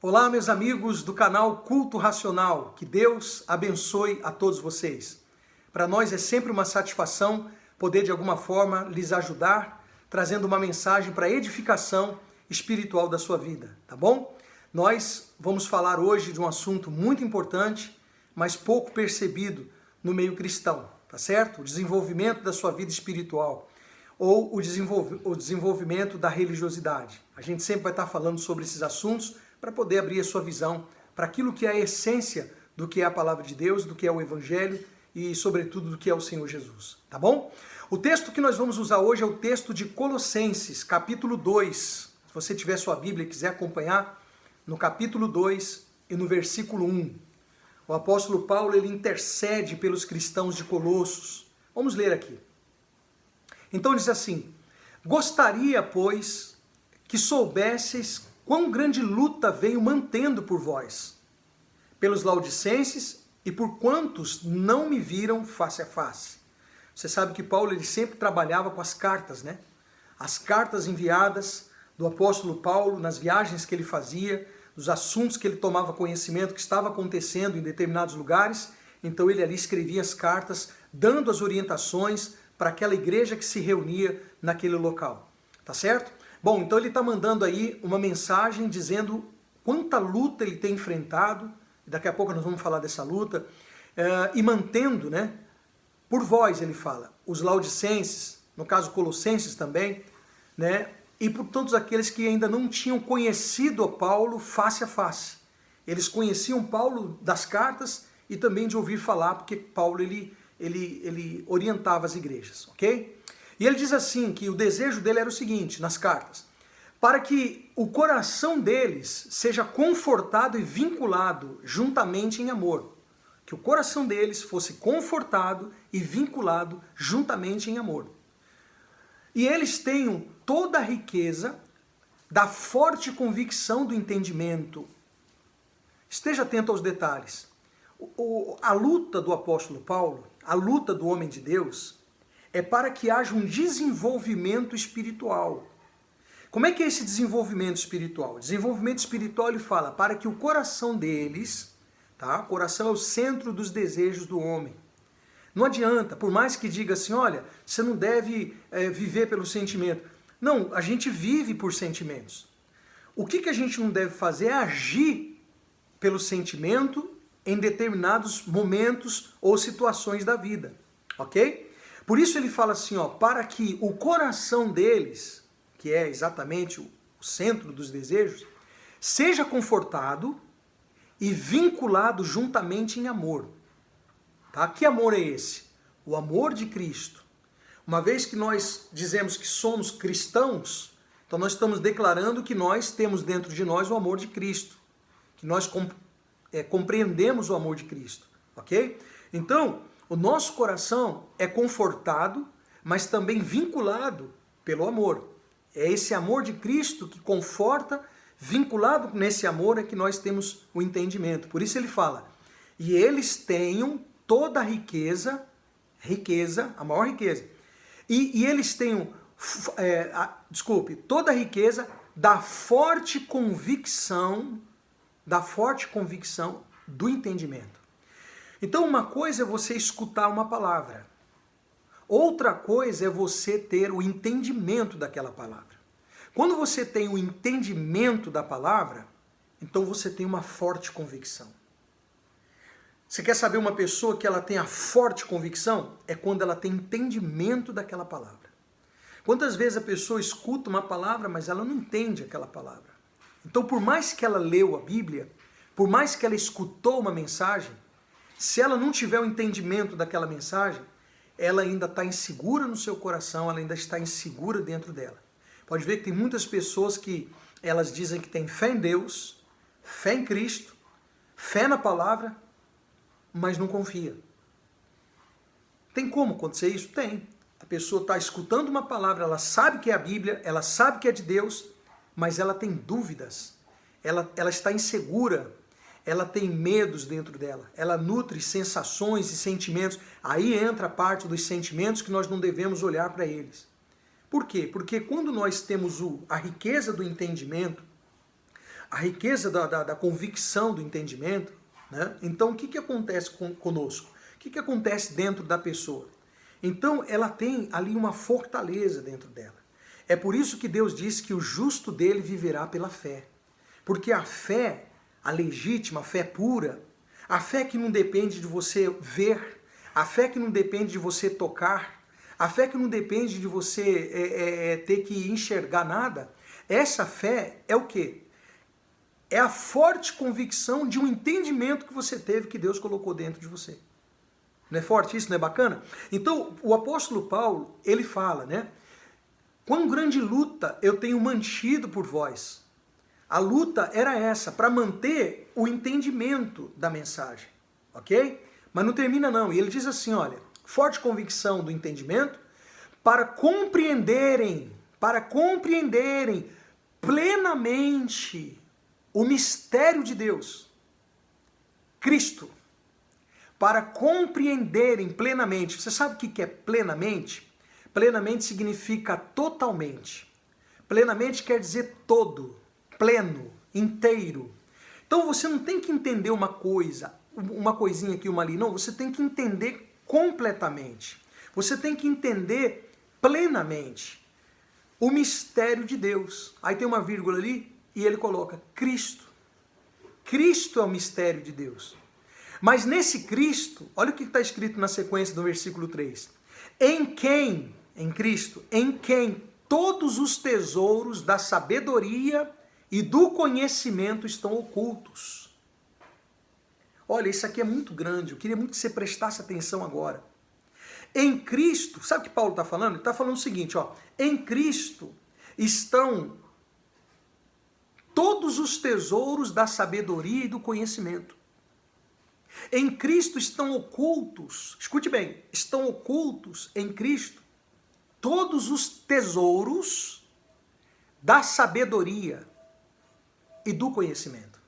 Olá, meus amigos do canal Culto Racional, que Deus abençoe a todos vocês. Para nós é sempre uma satisfação poder de alguma forma lhes ajudar, trazendo uma mensagem para edificação espiritual da sua vida, tá bom? Nós vamos falar hoje de um assunto muito importante, mas pouco percebido no meio cristão, tá certo? O desenvolvimento da sua vida espiritual ou o desenvolvimento da religiosidade. A gente sempre vai estar falando sobre esses assuntos para poder abrir a sua visão para aquilo que é a essência do que é a palavra de Deus, do que é o Evangelho e, sobretudo, do que é o Senhor Jesus, tá bom? O texto que nós vamos usar hoje é o texto de Colossenses, capítulo 2. Se você tiver sua Bíblia e quiser acompanhar, no capítulo 2 e no versículo 1. O apóstolo Paulo, ele intercede pelos cristãos de Colossos. Vamos ler aqui. Então diz assim: gostaria, pois, que soubesseis quão grande luta venho mantendo por vós, pelos laodicenses e por quantos não me viram face a face. Você sabe que Paulo ele sempre trabalhava com as cartas, né? As cartas enviadas do apóstolo Paulo nas viagens que ele fazia, dos assuntos que ele tomava conhecimento que estava acontecendo em determinados lugares. Então ele ali escrevia as cartas, dando as orientações para aquela igreja que se reunia naquele local. Tá certo? Bom, então ele está mandando aí uma mensagem dizendo quanta luta ele tem enfrentado, daqui a pouco nós vamos falar dessa luta, e mantendo, né, por vós, ele fala, os laodicenses, no caso colossenses também, né, e por todos aqueles que ainda não tinham conhecido a Paulo face a face. Eles conheciam Paulo das cartas e também de ouvir falar, porque Paulo ele orientava as igrejas, ok? E ele diz assim, que o desejo dele era o seguinte, nas cartas, para que o coração deles seja confortado e vinculado juntamente em amor. Que o coração deles fosse confortado e vinculado juntamente em amor. E eles tenham toda a riqueza da forte convicção do entendimento. Esteja atento aos detalhes. A luta do apóstolo Paulo, a luta do homem de Deus, é para que haja um desenvolvimento espiritual. Como é que é esse desenvolvimento espiritual? Desenvolvimento espiritual, ele fala, para que o coração deles, tá? O coração é o centro dos desejos do homem. Não adianta, por mais que diga assim, olha, você não deve viver pelo sentimento. Não, a gente vive por sentimentos. O que a gente não deve fazer é agir pelo sentimento em determinados momentos ou situações da vida, ok? Por isso ele fala assim, ó, para que o coração deles, que é exatamente o centro dos desejos, seja confortado e vinculado juntamente em amor. Tá? Que amor é esse? O amor de Cristo. Uma vez que nós dizemos que somos cristãos, então nós estamos declarando que nós temos dentro de nós o amor de Cristo, que nós compreendemos o amor de Cristo, ok? Então, o nosso coração é confortado, mas também vinculado pelo amor. É esse amor de Cristo que conforta, vinculado nesse amor é que nós temos o entendimento. Por isso ele fala, e eles tenham toda a riqueza, a maior riqueza, e eles tenham, toda a riqueza da forte convicção do entendimento. Então uma coisa é você escutar uma palavra, outra coisa é você ter o entendimento daquela palavra. Quando você tem o entendimento da palavra, então você tem uma forte convicção. Você quer saber uma pessoa que ela tem a forte convicção? É quando ela tem entendimento daquela palavra. Quantas vezes a pessoa escuta uma palavra, mas ela não entende aquela palavra? Então por mais que ela leu a Bíblia, por mais que ela escutou uma mensagem, se ela não tiver o entendimento daquela mensagem, ela ainda está insegura no seu coração, ela ainda está insegura dentro dela. Pode ver que tem muitas pessoas que elas dizem que têm fé em Deus, fé em Cristo, fé na palavra, mas não confia. Tem como acontecer isso? Tem. A pessoa está escutando uma palavra, ela sabe que é a Bíblia, ela sabe que é de Deus, mas ela tem dúvidas, ela está insegura, ela tem medos dentro dela, ela nutre sensações e sentimentos. Aí entra a parte dos sentimentos que nós não devemos olhar para eles. Por quê? Porque quando nós temos a riqueza do entendimento, a riqueza da convicção, do entendimento, né? Então, o que acontece conosco? O que acontece dentro da pessoa? Então, ela tem ali uma fortaleza dentro dela. É por isso que Deus diz que o justo dele viverá pela fé. Porque a fé, a legítima, a fé pura, a fé que não depende de você ver, a fé que não depende de você tocar, a fé que não depende de você ter que enxergar nada, essa fé é o quê? É a forte convicção de um entendimento que você teve que Deus colocou dentro de você. Não é forte isso? Não é bacana? Então, o apóstolo Paulo, ele fala, né? Quão grande luta eu tenho mantido por vós. A luta era essa, para manter o entendimento da mensagem, ok? Mas não termina não, e ele diz assim, olha, forte convicção do entendimento, para compreenderem plenamente o mistério de Deus, Cristo, para compreenderem plenamente. Você sabe o que é plenamente? Plenamente significa totalmente. Plenamente quer dizer todo, pleno, inteiro. Então você não tem que entender uma coisa, uma coisinha aqui, uma ali. Não, você tem que entender completamente. Você tem que entender plenamente o mistério de Deus. Aí tem uma vírgula ali e ele coloca Cristo. Cristo é o mistério de Deus. Mas nesse Cristo, olha o que está escrito na sequência do versículo 3. Em Cristo, em quem todos os tesouros da sabedoria e do conhecimento estão ocultos. Olha, isso aqui é muito grande, eu queria muito que você prestasse atenção agora. Em Cristo, sabe o que Paulo está falando? Ele está falando o seguinte, ó, em Cristo estão todos os tesouros da sabedoria e do conhecimento. Em Cristo estão ocultos, escute bem, estão ocultos em Cristo todos os tesouros da sabedoria e do conhecimento.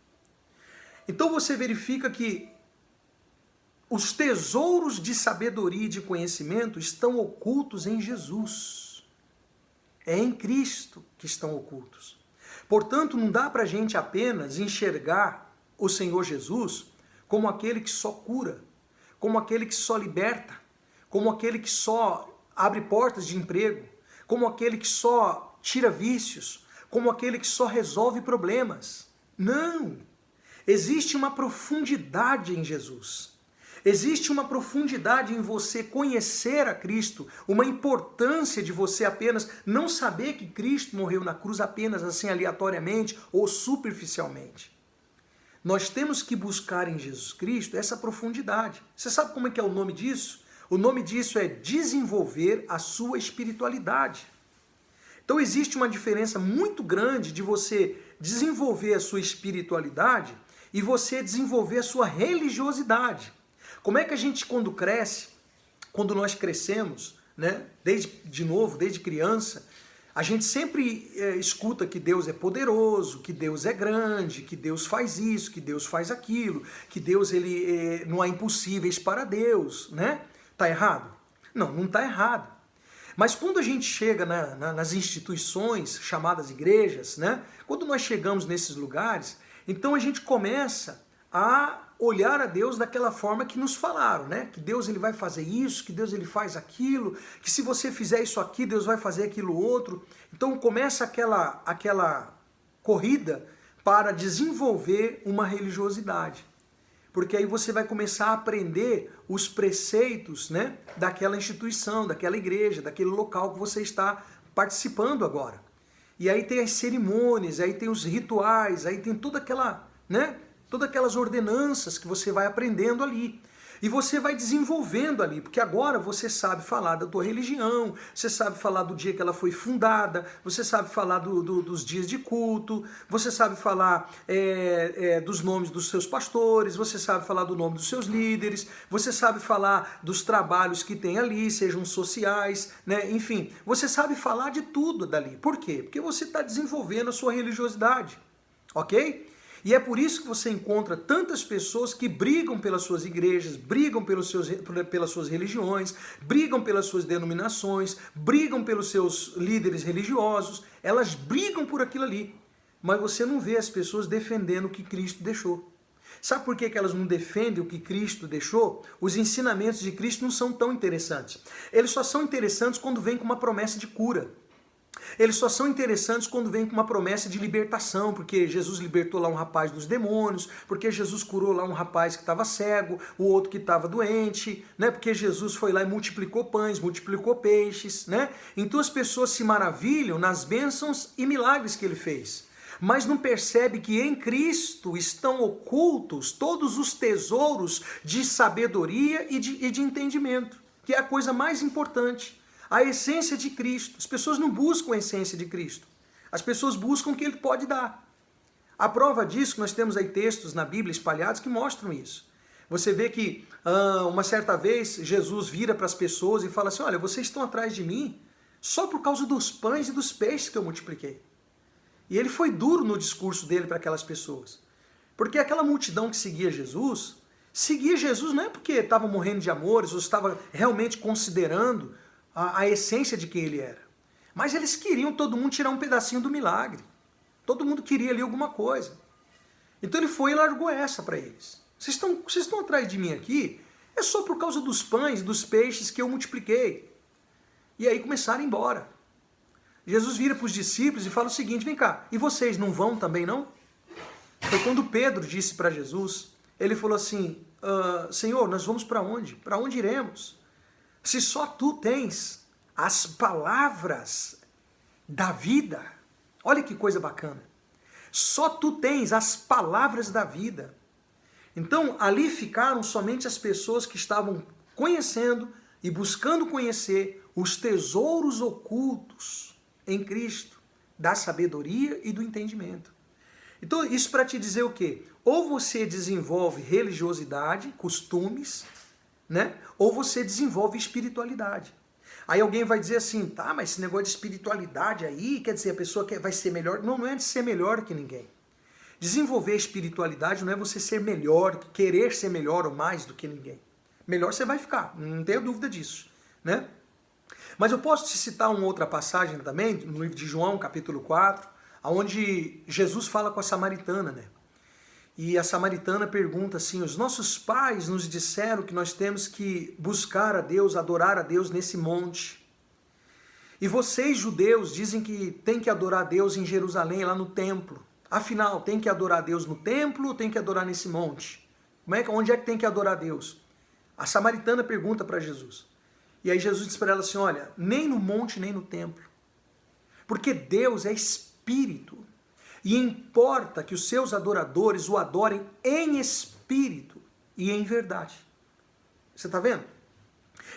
Então você verifica que os tesouros de sabedoria e de conhecimento estão ocultos em Jesus. É em Cristo que estão ocultos. Portanto, não dá para a gente apenas enxergar o Senhor Jesus como aquele que só cura, como aquele que só liberta, como aquele que só abre portas de emprego, como aquele que só tira vícios, como aquele que só resolve problemas. Não! Existe uma profundidade em Jesus. Existe uma profundidade em você conhecer a Cristo, uma importância de você apenas não saber que Cristo morreu na cruz apenas assim aleatoriamente ou superficialmente. Nós temos que buscar em Jesus Cristo essa profundidade. Você sabe como é que é o nome disso? O nome disso é desenvolver a sua espiritualidade. Então existe uma diferença muito grande de você desenvolver a sua espiritualidade e você desenvolver a sua religiosidade. Como é que a gente, quando cresce, quando nós crescemos, né, desde criança, a gente sempre escuta que Deus é poderoso, que Deus é grande, que Deus faz isso, que Deus faz aquilo, que Deus não há impossíveis para Deus, né? Tá errado? Não, não tá errado. Mas quando a gente chega nas instituições chamadas igrejas, né? Quando nós chegamos nesses lugares, então a gente começa a olhar a Deus daquela forma que nos falaram, né? Que Deus ele vai fazer isso, que Deus ele faz aquilo, que se você fizer isso aqui, Deus vai fazer aquilo outro. Então começa aquela corrida para desenvolver uma religiosidade. Porque aí você vai começar a aprender os preceitos, né, daquela instituição, daquela igreja, daquele local que você está participando agora. E aí tem as cerimônias, aí tem os rituais, aí tem toda aquela, né, todas aquelas ordenanças que você vai aprendendo ali. E você vai desenvolvendo ali, porque agora você sabe falar da tua religião, você sabe falar do dia que ela foi fundada, você sabe falar dos dias de culto, você sabe falar dos nomes dos seus pastores, você sabe falar do nome dos seus líderes, você sabe falar dos trabalhos que tem ali, sejam sociais, né? Enfim, você sabe falar de tudo dali. Por quê? Porque você está desenvolvendo a sua religiosidade, ok? E é por isso que você encontra tantas pessoas que brigam pelas suas igrejas, brigam pelas suas religiões, brigam pelas suas denominações, brigam pelos seus líderes religiosos, elas brigam por aquilo ali. mas você não vê as pessoas defendendo o que Cristo deixou. Sabe por que elas não defendem o que Cristo deixou? Os ensinamentos de Cristo não são tão interessantes. Eles só são interessantes quando vem com uma promessa de cura. Eles só são interessantes quando vem com uma promessa de libertação, porque Jesus libertou lá um rapaz dos demônios, porque Jesus curou lá um rapaz que estava cego, o outro que estava doente, né? Porque Jesus foi lá e multiplicou pães, multiplicou peixes, né? Então as pessoas se maravilham nas bênçãos e milagres que ele fez, mas não percebe que em Cristo estão ocultos todos os tesouros de sabedoria e de entendimento, que é a coisa mais importante. A essência de Cristo. As pessoas não buscam a essência de Cristo. As pessoas buscam o que Ele pode dar. A prova disso, nós temos aí textos na Bíblia espalhados que mostram isso. Você vê que uma certa vez Jesus vira para as pessoas e fala assim, olha, vocês estão atrás de mim só por causa dos pães e dos peixes que eu multipliquei. E ele foi duro no discurso dele para aquelas pessoas. Porque aquela multidão que seguia Jesus não é porque estava morrendo de amores ou estava realmente considerando a essência de quem ele era. Mas eles queriam todo mundo tirar um pedacinho do milagre. Todo mundo queria ali alguma coisa. Então ele foi e largou essa para eles. Vocês estão atrás de mim aqui, é só por causa dos pães, dos peixes que eu multipliquei. E aí começaram a ir embora. Jesus vira para os discípulos e fala o seguinte, vem cá, e vocês não vão também não? Foi quando Pedro disse para Jesus, ele falou assim, Senhor, nós vamos para onde? Para onde iremos? Se só tu tens as palavras da vida, olha que coisa bacana, só tu tens as palavras da vida. Então ali ficaram somente as pessoas que estavam conhecendo e buscando conhecer os tesouros ocultos em Cristo, da sabedoria e do entendimento. Então isso para te dizer o quê? Ou você desenvolve religiosidade, costumes, né? Ou você desenvolve espiritualidade. Aí alguém vai dizer assim, tá, mas esse negócio de espiritualidade aí, quer dizer, a pessoa vai ser melhor. Não, não é de ser melhor que ninguém. Desenvolver espiritualidade não é você ser melhor, querer ser melhor ou mais do que ninguém. Melhor você vai ficar, não tenho dúvida disso, né? Mas eu posso te citar uma outra passagem também, no livro de João, capítulo 4, onde Jesus fala com a samaritana, né? E a samaritana pergunta assim, os nossos pais nos disseram que nós temos que buscar a Deus, adorar a Deus nesse monte. E vocês, judeus, dizem que tem que adorar a Deus em Jerusalém, lá no templo. Afinal, tem que adorar a Deus no templo ou tem que adorar nesse monte? Onde é que tem que adorar a Deus? A samaritana pergunta para Jesus. E aí Jesus diz para ela assim, olha, nem no monte nem no templo. Porque Deus é espírito. E importa que os seus adoradores o adorem em espírito e em verdade. Você está vendo?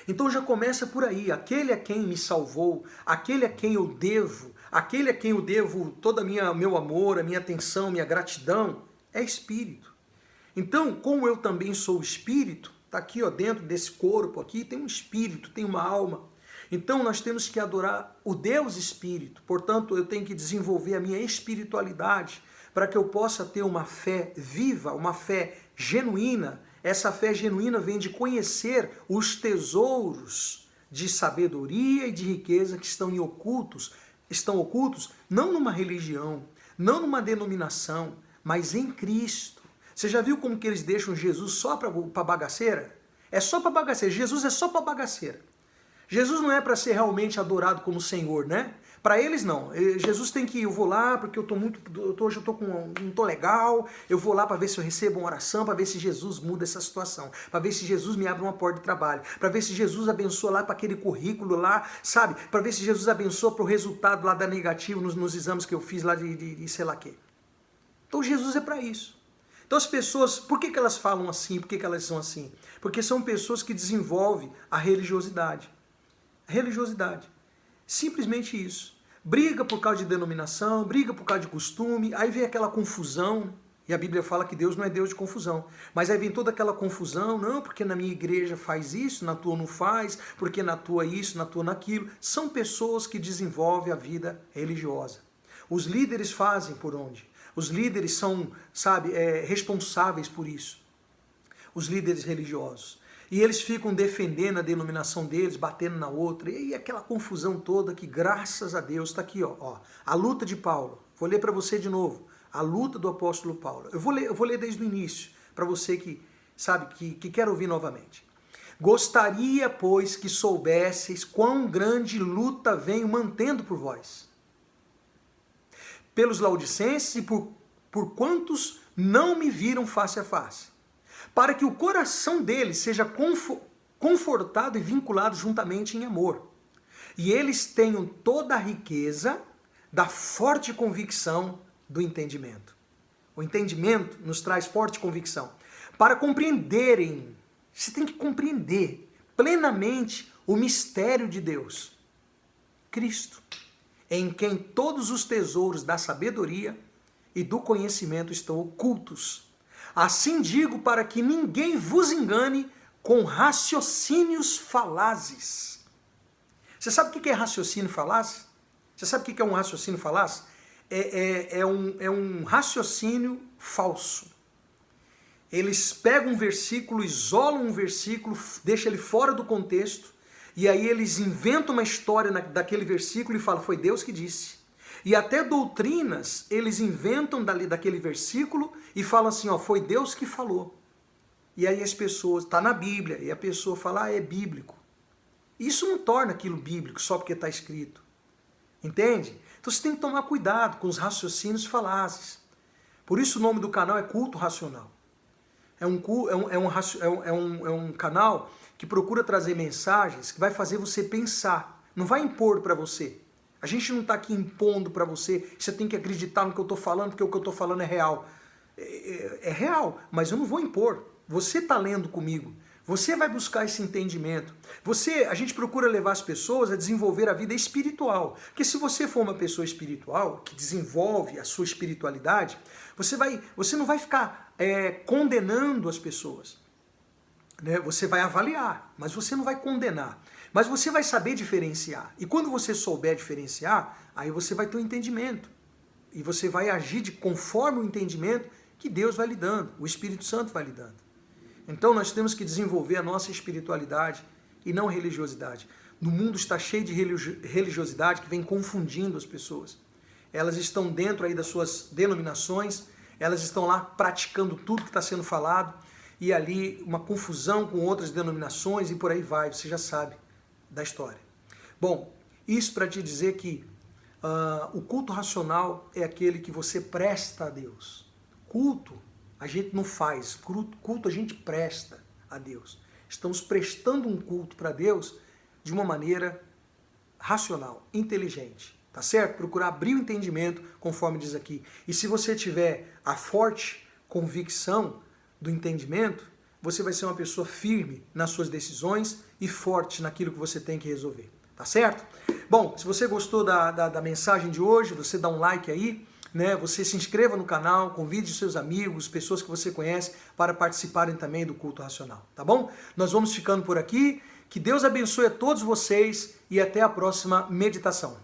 Então já começa por aí. Aquele a quem me salvou, aquele a quem eu devo, aquele a quem eu devo todo meu amor, a minha atenção, minha gratidão, é espírito. Então, como eu também sou espírito, está aqui ó, dentro desse corpo aqui, tem um espírito, tem uma alma. Então nós temos que adorar o Deus Espírito, portanto eu tenho que desenvolver a minha espiritualidade para que eu possa ter uma fé viva, uma fé genuína. Essa fé genuína vem de conhecer os tesouros de sabedoria e de riqueza que estão ocultos não numa religião, não numa denominação, mas em Cristo. Você já viu como que eles deixam Jesus só para bagaceira? É só para bagaceira, Jesus é só para bagaceira. Jesus não é para ser realmente adorado como Senhor, né? Para eles não. Jesus tem que, eu vou lá porque hoje eu não tô legal, eu vou lá para ver se eu recebo uma oração, para ver se Jesus muda essa situação, para ver se Jesus me abre uma porta de trabalho, para ver se Jesus abençoa lá para aquele currículo lá, sabe? Para ver se Jesus abençoa para o resultado lá da negativo nos exames que eu fiz lá de sei lá quê. Então Jesus é para isso. Então as pessoas, por que elas falam assim? Por que elas são assim? Porque são pessoas que desenvolvem a religiosidade. Religiosidade. Simplesmente isso. Briga por causa de denominação, briga por causa de costume, aí vem aquela confusão, e a Bíblia fala que Deus não é Deus de confusão, mas aí vem toda aquela confusão, não, porque na minha igreja faz isso, na tua não faz, porque na tua isso, na tua naquilo. São pessoas que desenvolvem a vida religiosa. Os líderes fazem por onde? Os líderes são, sabe, responsáveis por isso. Os líderes religiosos. E eles ficam defendendo a denominação deles, batendo na outra, e aquela confusão toda que, graças a Deus, está aqui, ó, a luta de Paulo. Vou ler para você de novo. A luta do apóstolo Paulo. Eu vou ler desde o início, para você que sabe, que quer ouvir novamente. Gostaria, pois, que soubesseis quão grande luta venho mantendo por vós, pelos laodicenses e por quantos não me viram face a face, para que o coração deles seja confortado e vinculado juntamente em amor, e eles tenham toda a riqueza da forte convicção do entendimento. O entendimento nos traz forte convicção. Para compreenderem, você tem que compreender plenamente o mistério de Deus, Cristo, em quem todos os tesouros da sabedoria e do conhecimento estão ocultos. Assim digo para que ninguém vos engane com raciocínios falazes. Você sabe o que é raciocínio falaz? Você sabe o que é um raciocínio falaz? É um raciocínio falso. Eles pegam um versículo, isolam um versículo, deixam ele fora do contexto, e aí eles inventam uma história daquele versículo e falam, foi Deus que disse. E até doutrinas eles inventam daquele versículo e falam assim, ó, foi Deus que falou. E aí as pessoas, está na Bíblia, e a pessoa fala, é bíblico. Isso não torna aquilo bíblico só porque está escrito. Entende? Então você tem que tomar cuidado com os raciocínios falazes. Por isso o nome do canal é Culto Racional. É um canal que procura trazer mensagens que vai fazer você pensar. Não vai impor para você. A gente não está aqui impondo para você, você tem que acreditar no que eu estou falando, porque o que eu estou falando é real. É real, mas eu não vou impor. Você está lendo comigo. Você vai buscar esse entendimento. A gente procura levar as pessoas a desenvolver a vida espiritual. Porque se você for uma pessoa espiritual, que desenvolve a sua espiritualidade, você não vai ficar condenando as pessoas. Né? Você vai avaliar, mas você não vai condenar. Mas você vai saber diferenciar. E quando você souber diferenciar, aí você vai ter um entendimento. E você vai agir conforme o entendimento que Deus vai lhe dando, o Espírito Santo vai lhe dando. Então nós temos que desenvolver a nossa espiritualidade e não religiosidade. No mundo está cheio de religiosidade que vem confundindo as pessoas. Elas estão dentro aí das suas denominações, elas estão lá praticando tudo que está sendo falado, e ali uma confusão com outras denominações e por aí vai, você já sabe da história. Bom, isso para te dizer que o culto racional é aquele que você presta a Deus. Culto a gente não faz, culto a gente presta a Deus. Estamos prestando um culto para Deus de uma maneira racional, inteligente, tá certo? Procurar abrir o entendimento, conforme diz aqui. E se você tiver a forte convicção do entendimento, você vai ser uma pessoa firme nas suas decisões e forte naquilo que você tem que resolver, tá certo? Bom, se você gostou da mensagem de hoje, você dá um like aí, né? Você se inscreva no canal, convide seus amigos, pessoas que você conhece para participarem também do Culto Racional, tá bom? Nós vamos ficando por aqui, que Deus abençoe a todos vocês e até a próxima meditação.